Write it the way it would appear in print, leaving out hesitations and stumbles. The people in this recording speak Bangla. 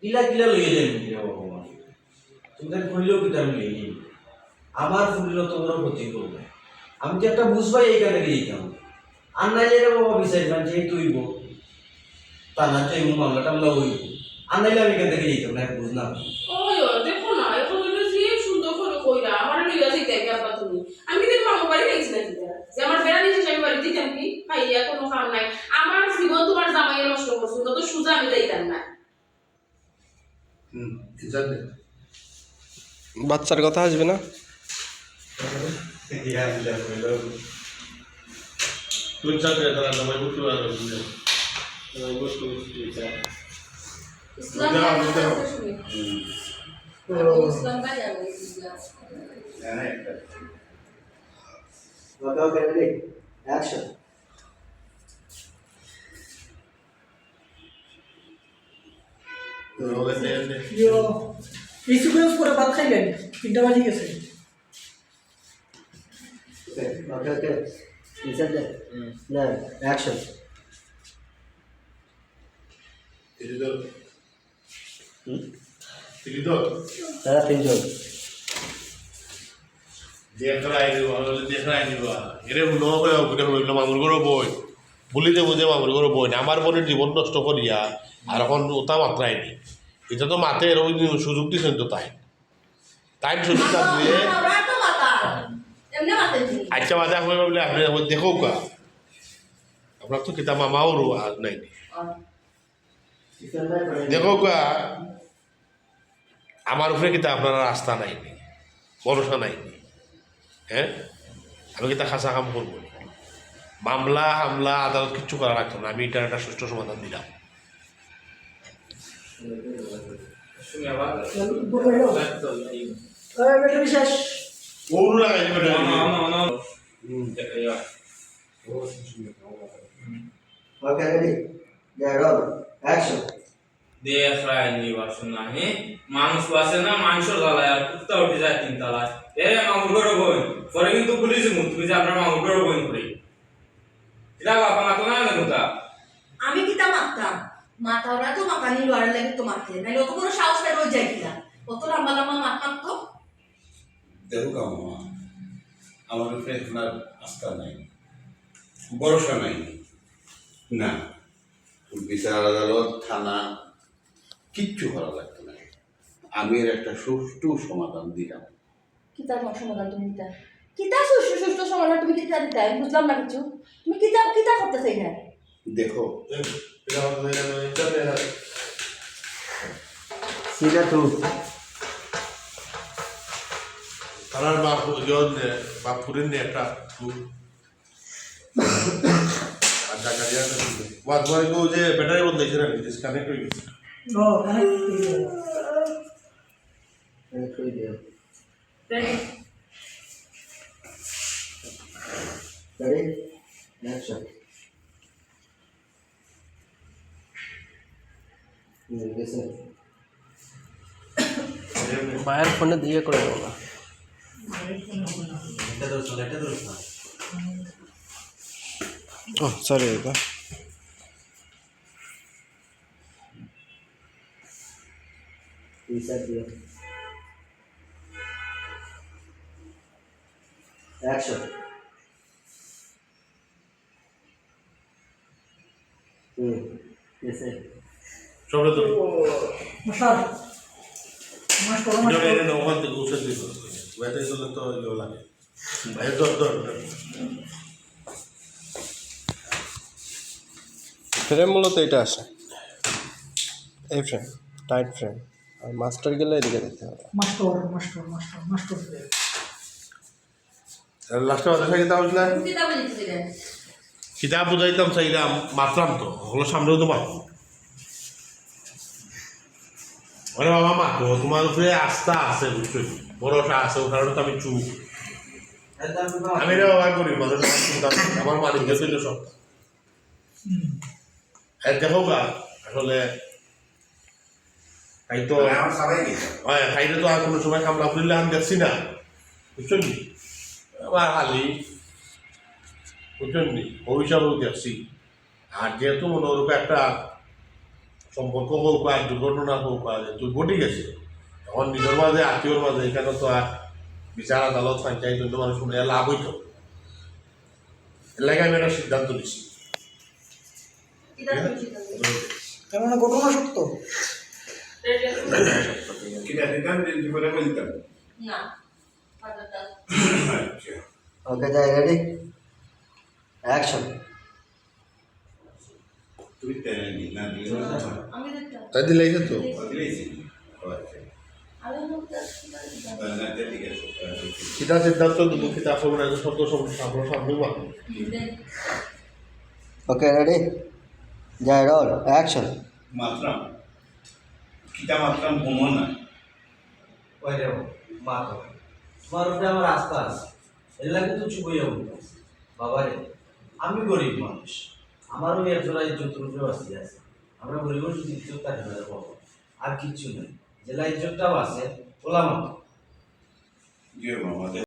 কিলা কিলা লইয়ে যাই ভগবান তোমাদের ফুলিলেও কিন্তু আমি লইয়ে আমার ফুলিলেও তোমরা ক্ষতি করবে আমি তো একটা বুঝবাই এইখানে যেতাম আর নাইলে রে বাবা বিচারিলাম যে তুইব তা না চাই মামলা টামলা হইব আর নাইলে আমি এখান থেকে যেতাম না বুঝলাম ওই দেখো না এখন তুমি যে সুন্দর করে কইরা আমার লইয়া যাইতে গেবা তুমি আমি কিন্তু মামা বাড়ি গেছি না যে আমার বেড়া নিচে আমি বাড়ি দিতাম কি খাইয়া কোনো কাম নাই আমার জীবন তোমার জামাইয়ে নষ্ট করছো তত সুজা আমি যাইতাম না জানে বাচ্চার কথা আসবে না তুই জানে তারা জামাই করতে পারবে ইসলাম ইসলাম বাড়ি আমি Okay, ready? Action. এই সিকোয়েন্স করে ভাত খাইলেন 3টা বাজে গেছে Okay. Listen that. No, action. Tara tinjol. বলি দেবো যে মামুর ঘর বই না আমার বোনের জীবন নষ্ট করিয়া আর এখন ওটা মাত্রায় নেই এটা তো মাতের ওই সুযোগ দিচ্ছেন তো তাই তাই সুযোগ দিয়ে আচ্ছা মাথা হয়ে বলে আপনি দেখো কা আপনার তো কিতা মামাও আর নাই দেখো কা আমার উপরে কিতা আপনার রাস্তা নাই ভরসা নাই হ্যাঁ আমি কিতা খাসা কাম করবো মামলা হামলা আদালত কিচ্ছু করা রাখতো না আমি এটার একটা সুষ্ঠু সমাধান দিলাম বিশেষ ওর লাগাই দিবে Okay, ready? Yeah, roll. Action. দেখায় নিবাসন নাহি মানুষ বাসে না মানুষের জ্বালায় আর কুত্তা উঠে যায় 3 তলায় মামুর ঘরে বই পরে কিন্তু পুলিশ তুমি যে আপনার মামুর ঘরে বই করি এটা বাবা মাতো না কথা আমি কিতা মারতাম মাথাওরা তো মাকানি লড়াই লাগে তো মারতে নাইলে অত কোনো সাহস পেয়ে রয়ে যায় কিনা অত লম্বা লম্বা মাত মারতো দেখো কামা আমার উপরে আপনার আস্থা নাই ভরসা নাই না বিচার আদালত থানা কিচ্ছু করা লাগতো না আমি এর একটা সুষ্ঠু সমাধান দিলাম কিতা সমাধান তুমি দিতা কিতা সুষ্ঠু সুষ্ঠু সমাধান তুমি কিতা দিতা আমি বুঝলাম না কিছু তুমি কিতা কিতা করতে চাই না দেখো See the truth. তার বাপুরের নিয়ে একটা আর জাকারিয়া যে ব্যাটারি বন্ধ হয়েছে না ডিসকানেক্ট হয়ে গেছে ও connect Ready? Ready? Action. Listen. মায়ের ফোনে দিয়ে করে দেবো না ও সরি এটা Reset here. Action. Listen. সবটা তো মশার মাস্টার ওখান থেকে উঠে দিল ব্যাটারি চলে তো ইয়ে লাগে ভাইয়ের দর ফ্রেম মূলত এটা আসে এই ফ্রেম টাইট ফ্রেম আর মাস্টার গেলে এদিকে দিতে হবে মাস্টার লাস্টে বাজার কিতাব বুঝলেন কিতা বলিছিলেন কিতাব বুঝাইতাম চাইলাম মাতলাম তো ওগুলো সামনেও তো মাত্র আরে বাবা মা তো তোমার উপরে আস্থা আছে বুঝছো ভরসা আছে ও কারণে তো আমি চুপ আমি রে বাবা করি মানুষ আমার মালিক গেছিল সব দেখো গা আসলে তাই তো তাইলে তো আর কোনো সময় কামলা করলে আমি দেখছি না বুঝছো নি আমার হালি বুঝছেন নি ভবিষ্যতেও দেখছি আর যেহেতু মনোরূপে একটা সম্পর্ক হোক আর দুর্ঘটনা হোক আর তুই ঘটে গেছে এখন নিজের মাঝে আত্মীয়র মাঝে এখানে তো আর বিচার আদালত পঞ্চায়েত অন্য মানুষ শুনে লাভ হইতো এর লাগে আমি একটা সিদ্ধান্ত নিচ্ছি এটা তুমি সিদ্ধান্ত নাও। তার মানে ঘটনা সত্য কিনা দিতাম দিন করে বলতাম না ফাদারটা আচ্ছা ওকে যাই রেডি অ্যাকশন তুমি তেলেনি না দিও আমি দেখতাম তাই দিলে তো দিলেছি আচ্ছা আমি দেখতাম না ঠিক আছে কিতা সিদ্ধান্ত দেবো কিতা খবর আছে শব্দ সামনে সামনে মারবো ওকে রেডি যাই রোল অ্যাকশন মাত্রাম কিতা মাত্রাম ঘুমো না ওই রে মা তো তোমার উপরে আমার আস্থা আছে এর লাগে তো চুপ হইয়া উঠতেছে বাবা রে আমি গরিব মানুষ আমারও একজন ইজ্জত রূপে বাঁচিয়ে আছে আমরা গরিব শুধু ইজ্জতটা হেরে যাবো আর কিচ্ছু নেই জেলা ইজ্জতটাও আছে ওলা মতো যে মামা